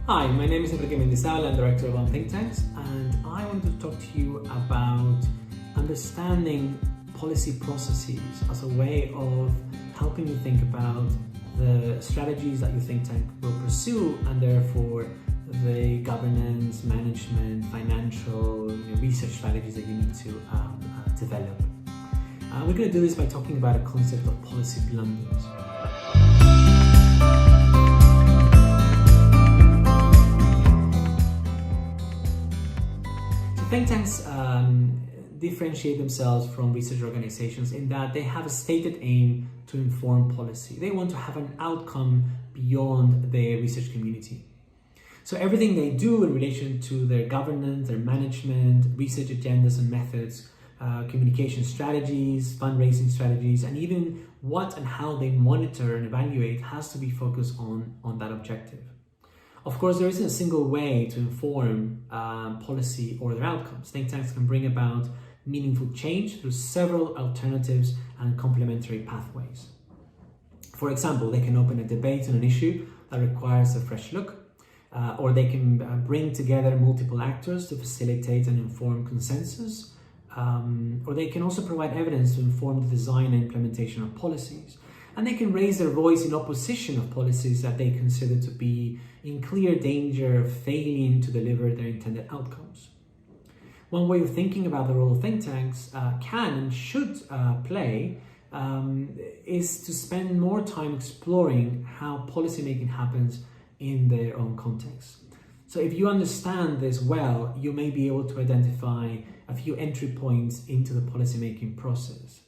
Hi, my name is Enrique Mendizabal. I'm director of think tanks, and I want to talk to you about understanding policy processes as a way of helping you think about the strategies that your think tank will pursue, and therefore the governance, management, financial, research strategies that you need to develop. We're going to do this by talking about a concept of policy blunders. Think tanks differentiate themselves from research organizations in that they have a stated aim to inform policy. They want to have an outcome beyond the research community. So everything they do in relation to their governance, their management, research agendas and methods, communication strategies, fundraising strategies, and even what and how they monitor and evaluate has to be focused on that objective. Of course, there isn't a single way to inform policy or their outcomes. Think tanks can bring about meaningful change through several alternatives and complementary pathways. For example, they can open a debate on an issue that requires a fresh look, or they can bring together multiple actors to facilitate and inform consensus, or they can also provide evidence to inform the design and implementation of policies. And they can raise their voice in opposition of policies that they consider to be in clear danger of failing to deliver their intended outcomes. One way of thinking about the role of think tanks can and should play is to spend more time exploring how policymaking happens in their own context. So if you understand this well, you may be able to identify a few entry points into the policymaking process.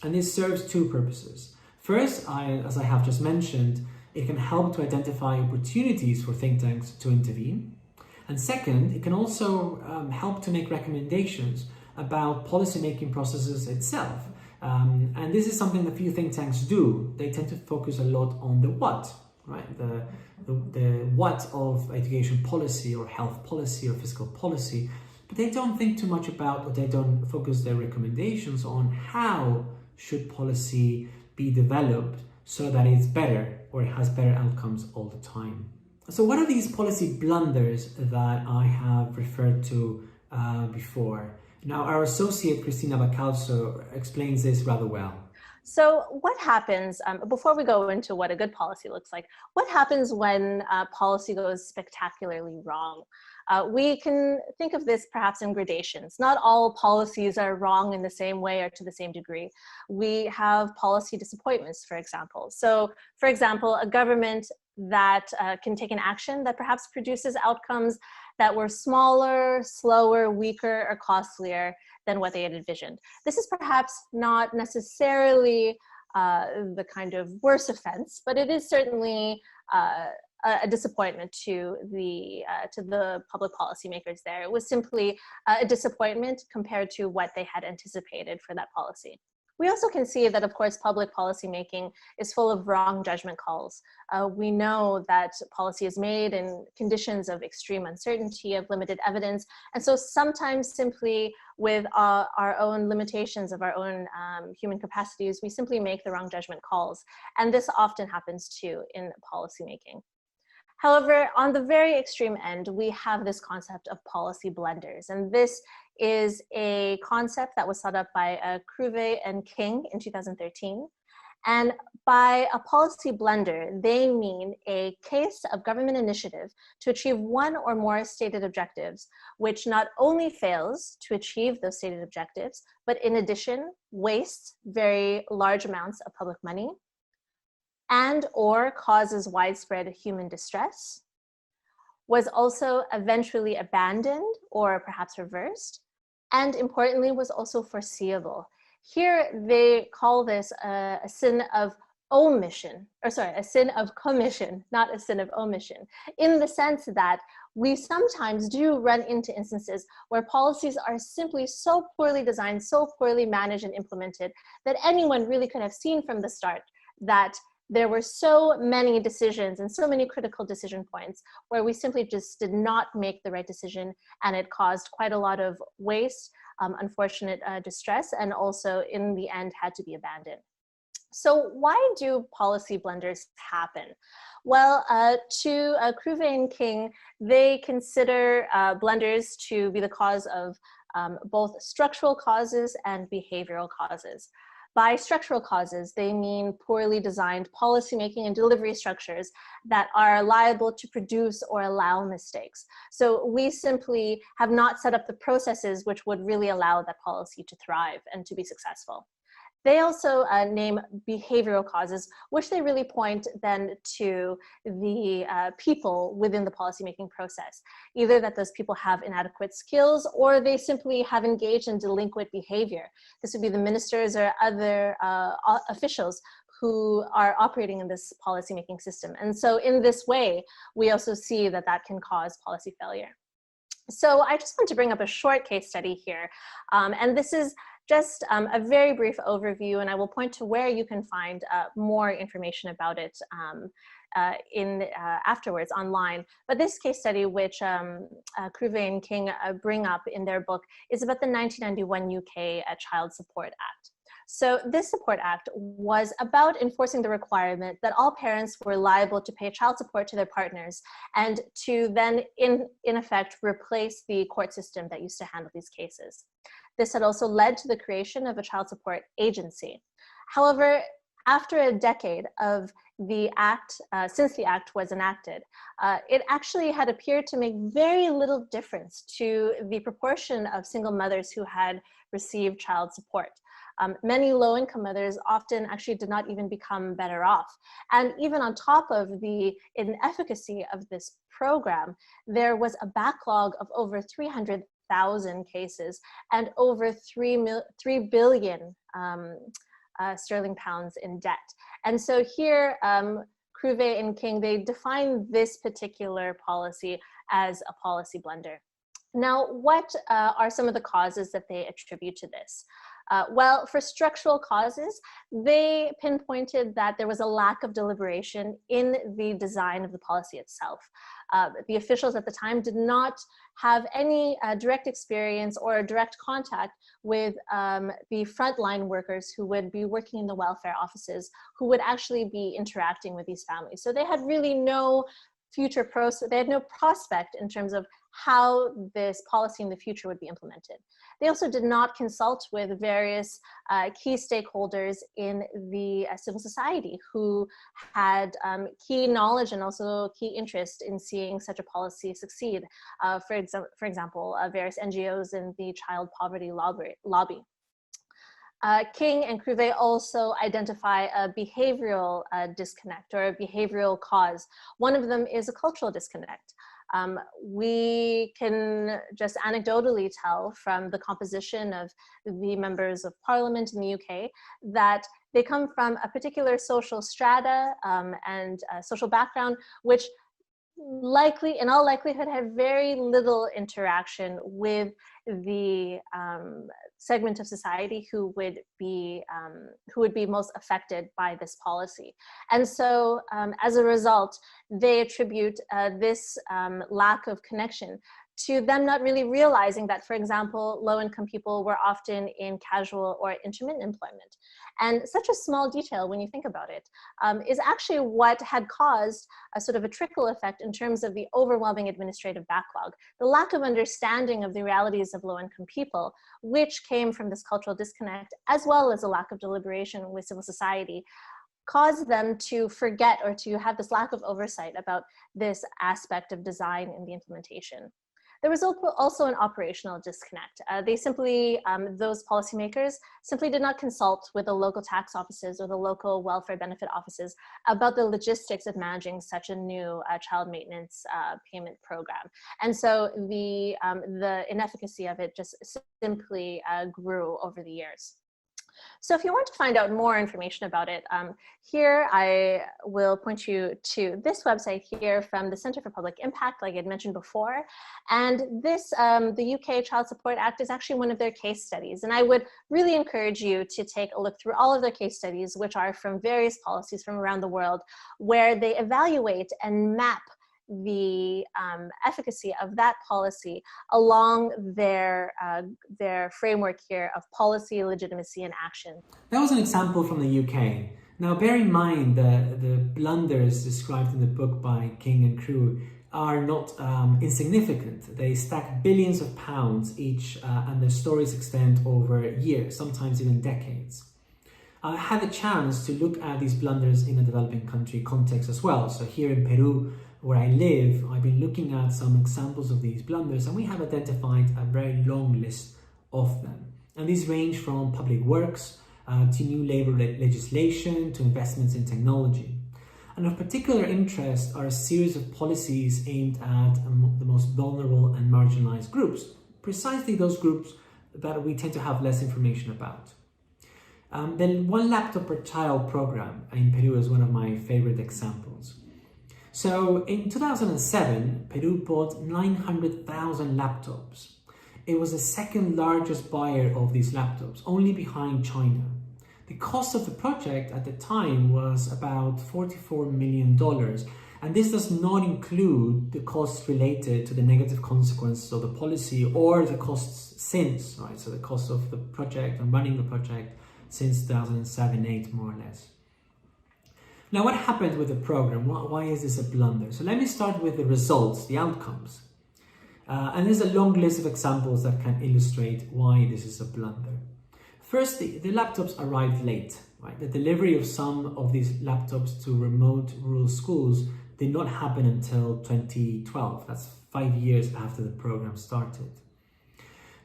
And this serves two purposes. First, as I have just mentioned, it can help to identify opportunities for think tanks to intervene. And second, it can also help to make recommendations about policymaking processes itself. And this is something that few think tanks do. They tend to focus a lot on the what, right? The what of education policy or health policy or fiscal policy, but they don't think too much about, or they don't focus their recommendations on how should policy be developed so that it's better or it has better outcomes all the time. So what are these policy blunders that I have referred to before? Now, our associate, Cristina Bacalso, explains this rather well. So what happens, before we go into what a good policy looks like, what happens when policy goes spectacularly wrong? We can think of this perhaps in gradations. Not all policies are wrong in the same way or to the same degree. We have policy disappointments, for example. So, for example, a government that can take an action that perhaps produces outcomes that were smaller, slower, weaker, or costlier than what they had envisioned. This is perhaps not necessarily the kind of worst offense, but it is certainly a disappointment to the public policymakers there. It was simply a disappointment compared to what they had anticipated for that policy. We also can see that, of course, public policymaking is full of wrong judgment calls. We know that policy is made in conditions of extreme uncertainty, of limited evidence, and so sometimes simply with our own limitations of our own human capacities, we simply make the wrong judgment calls. And this often happens too in policymaking. However, on the very extreme end, we have this concept of policy blunders. And this is a concept that was set up by Cruve and King in 2013. And by a policy blunder, they mean a case of government initiative to achieve one or more stated objectives, which not only fails to achieve those stated objectives, but in addition, wastes very large amounts of public money, and or causes widespread human distress, was also eventually abandoned or perhaps reversed, and importantly was also foreseeable. Here they call this a sin of omission, or sorry, a sin of commission, not a sin of omission, in the sense that we sometimes do run into instances where policies are simply so poorly designed, so poorly managed and implemented that anyone really could have seen from the start that there were so many decisions and so many critical decision points where we simply just did not make the right decision, and it caused quite a lot of waste, unfortunate distress, and also in the end had to be abandoned. So why do policy blunders happen? Well, to Cruve and King, they consider blunders to be the cause of both structural causes and behavioral causes. By structural causes, they mean poorly designed policymaking and delivery structures that are liable to produce or allow mistakes. So we simply have not set up the processes which would really allow that policy to thrive and to be successful. They also name behavioral causes, which they really point then to the people within the policymaking process. Either that those people have inadequate skills or they simply have engaged in delinquent behavior. This would be the ministers or other officials who are operating in this policymaking system. And so in this way, we also see that that can cause policy failure. So I just want to bring up a short case study here. And this is just a very brief overview, and I will point to where you can find more information about it afterwards online. But this case study, which Cruve and King bring up in their book, is about the 1991 UK Child Support Act. So this Support Act was about enforcing the requirement that all parents were liable to pay child support to their partners and to then, in effect, replace the court system that used to handle these cases. This had also led to the creation of a child support agency. However, after a decade of the act, since the act was enacted, it actually had appeared to make very little difference to the proportion of single mothers who had received child support. Many low-income mothers often actually did not even become better off. And even on top of the inefficacy of this program, there was a backlog of over 300,000 cases and over 3 billion sterling pounds in debt. And so here, Cruve and King, they define this particular policy as a policy blunder. Now, what are some of the causes that they attribute to this? Well, for structural causes, they pinpointed that there was a lack of deliberation in the design of the policy itself. The officials at the time did not have any direct experience or direct contact with the frontline workers who would be working in the welfare offices, who would actually be interacting with these families. So they had really no future process, they had no prospect in terms of how this policy in the future would be implemented. They also did not consult with various key stakeholders in the civil society who had key knowledge and also key interest in seeing such a policy succeed. For example, various NGOs in the child poverty lobby. King and Cruve also identify a behavioral disconnect or a behavioral cause. One of them is a cultural disconnect. We can just anecdotally tell from the composition of the members of parliament in the UK that they come from a particular social strata and social background, which likely, in all likelihood, had very little interaction with the segment of society who would be most affected by this policy. And so as a result, they attribute this lack of connection to them not really realizing that, for example, low-income people were often in casual or intermittent employment. And such a small detail, when you think about it, is actually what had caused a sort of a trickle effect in terms of the overwhelming administrative backlog. The lack of understanding of the realities of low-income people, which came from this cultural disconnect, as well as a lack of deliberation with civil society, caused them to forget or to have this lack of oversight about this aspect of design in the implementation. There was also an operational disconnect. They simply, those policymakers simply did not consult with the local tax offices or the local welfare benefit offices about the logistics of managing such a new child maintenance payment program. And so the inefficacy of it just simply grew over the years. So if you want to find out more information about it, here I will point you to this website here from the Center for Public Impact, like I had mentioned before. And this, the UK Child Support Act is actually one of their case studies. And I would really encourage you to take a look through all of their case studies, which are from various policies from around the world, where they evaluate and map the efficacy of that policy along their framework here of policy, legitimacy, and action. That was an example from the UK. Now, bear in mind that the blunders described in the book by King and crew are not insignificant. They stack billions of pounds each, and their stories extend over years, sometimes even decades. I had a chance to look at these blunders in a developing country context as well. So here in Peru, where I live, I've been looking at some examples of these blunders, and we have identified a very long list of them. And these range from public works to new labor legislation to investments in technology. And of particular interest are a series of policies aimed at the most vulnerable and marginalized groups, precisely those groups that we tend to have less information about. The One Laptop per Child program in Peru is one of my favorite examples. So in 2007, Peru bought 900,000 laptops. It was the second largest buyer of these laptops, only behind China. The cost of the project at the time was about $44 million, and this does not include the costs related to the negative consequences of the policy or the costs since, right? So the cost of the project and running the project since 2007-8, more or less. Now, what happened with the program? Why is this a blunder? So let me start with the results, the outcomes. And there's a long list of examples that can illustrate why this is a blunder. First, the laptops arrived late, right? The delivery of some of these laptops to remote rural schools did not happen until 2012. That's 5 years after the program started.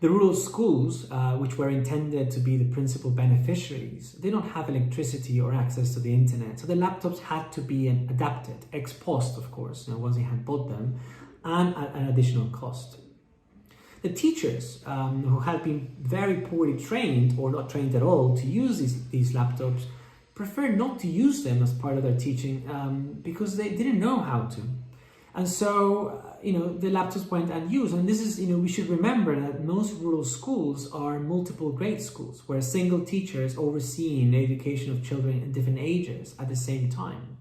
The rural schools, which were intended to be the principal beneficiaries, they don't have electricity or access to the internet. So the laptops had to be adapted, ex post, of course, once they had bought them, and at an additional cost. The teachers who had been very poorly trained or not trained at all to use these laptops preferred not to use them as part of their teaching because they didn't know how to. And so, the laptops went unused. And this is, we should remember that most rural schools are multiple grade schools where a single teacher is overseeing the education of children in different ages at the same time.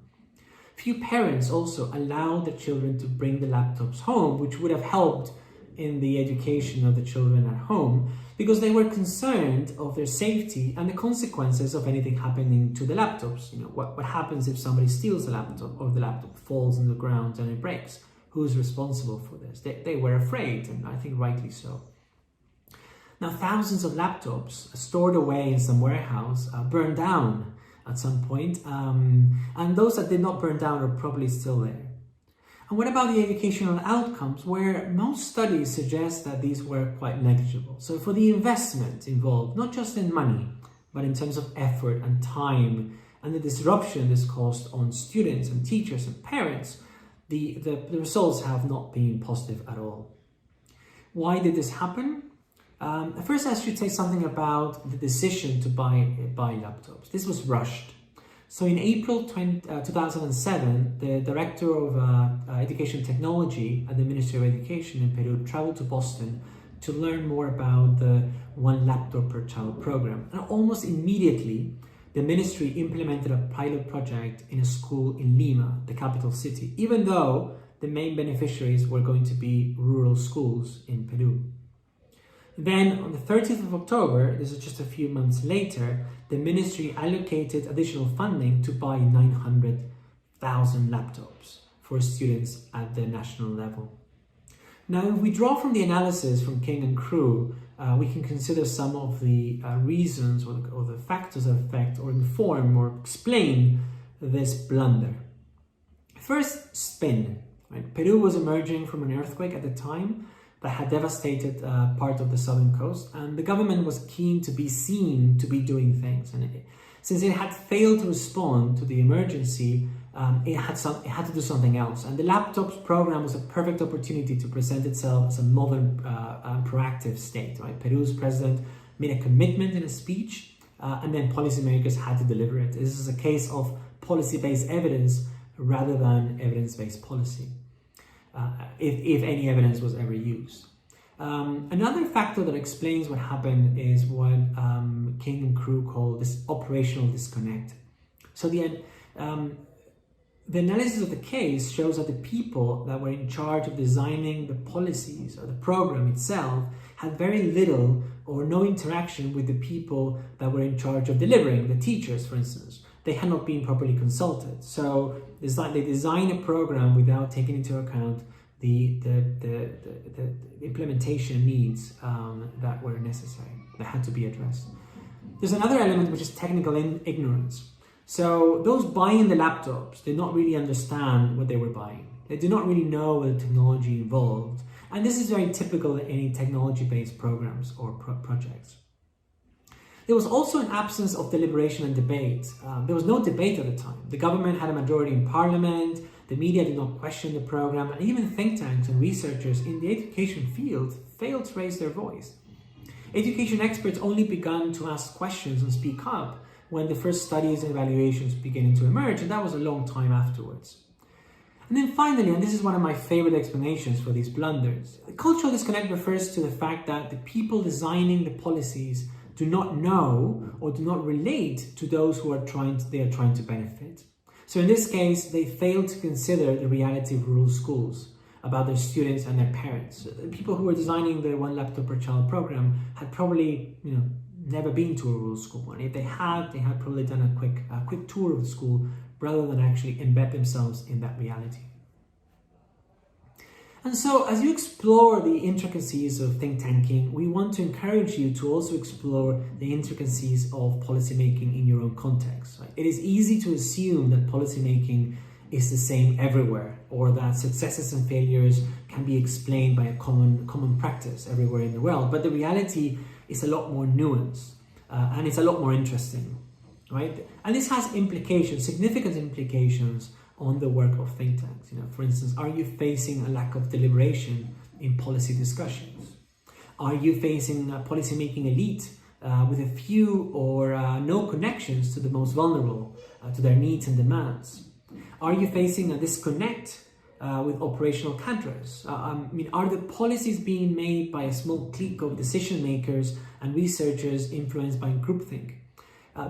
Few parents also allow their children to bring the laptops home, which would have helped in the education of the children at home, because they were concerned of their safety and the consequences of anything happening to the laptops. What happens if somebody steals a laptop or the laptop falls on the ground and it breaks? Who's responsible for this? They were afraid, and I think rightly so. Now, thousands of laptops stored away in some warehouse burned down at some point, and those that did not burn down are probably still there. And what about the educational outcomes, where most studies suggest that these were quite negligible? So for the investment involved, not just in money, but in terms of effort and time, and the disruption this caused on students and teachers and parents, the results have not been positive at all. Why did this happen? First, I should say something about the decision to buy laptops. This was rushed. So in April 2007, the director of education technology at the Ministry of Education in Peru traveled to Boston to learn more about the One Laptop per Child program. And almost immediately, the ministry implemented a pilot project in a school in Lima, the capital city, even though the main beneficiaries were going to be rural schools in Peru. Then on the 30th of October, this is just a few months later, the ministry allocated additional funding to buy 900,000 laptops for students at the national level. Now, if we draw from the analysis from King and crew, we can consider some of the reasons or the factors that affect or inform or explain this blunder. First, spin. Right? Peru was emerging from an earthquake at the time that had devastated part of the southern coast, and the government was keen to be seen to be doing things. And since it had failed to respond to the emergency, it had to do something else. And the laptops program was a perfect opportunity to present itself as a modern and proactive state. Right? Peru's president made a commitment in a speech, and then policymakers had to deliver it. This is a case of policy-based evidence rather than evidence-based policy. If any evidence was ever used. Another factor that explains what happened is what King and crew call this operational disconnect. So the analysis of the case shows that the people that were in charge of designing the policies or the program itself had very little or no interaction with the people that were in charge of delivering, the teachers, for instance. they had not been properly consulted. So they designed a program without taking into account the implementation needs that were necessary, that had to be addressed. There's another element, which is technical ignorance. So those buying the laptops did not really understand what they were buying. They did not really know the technology involved. And this is very typical in any technology-based programs or projects. There was also an absence of deliberation and debate. There was no debate at the time. The government had a majority in parliament, the media did not question the program, and even think tanks and researchers in the education field failed to raise their voice. Education experts only began to ask questions and speak up when the first studies and evaluations began to emerge, and that was a long time afterwards. And then finally, and this is one of my favorite explanations for these blunders, the cultural disconnect refers to the fact that the people designing the policies do not know or do not relate to those who they are trying to benefit. So in this case, they fail to consider the reality of rural schools, about their students and their parents. The people who were designing the One Laptop Per Child program had probably, never been to a rural school, and if they had probably done a quick tour of the school rather than actually embed themselves in that reality. And so, as you explore the intricacies of think tanking, we want to encourage you to also explore the intricacies of policymaking in your own context. Right? It is easy to assume that policymaking is the same everywhere, or that successes and failures can be explained by a common practice everywhere in the world. But the reality is a lot more nuanced, and it's a lot more interesting, right? And this has implications, significant implications, on the work of think tanks. For instance, are you facing a lack of deliberation in policy discussions? Are you facing a policymaking elite with a few or no connections to the most vulnerable, to their needs and demands? Are you facing a disconnect with operational cadres? Are the policies being made by a small clique of decision makers and researchers influenced by groupthink?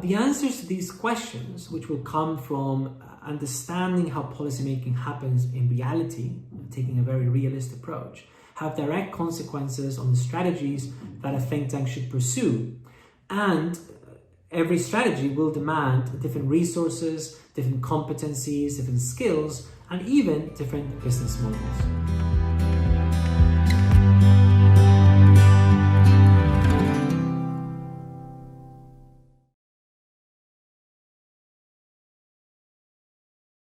The answers to these questions, which will come from understanding how policymaking happens in reality, taking a very realist approach, have direct consequences on the strategies that a think tank should pursue. And every strategy will demand different resources, different competencies, different skills, and even different business models.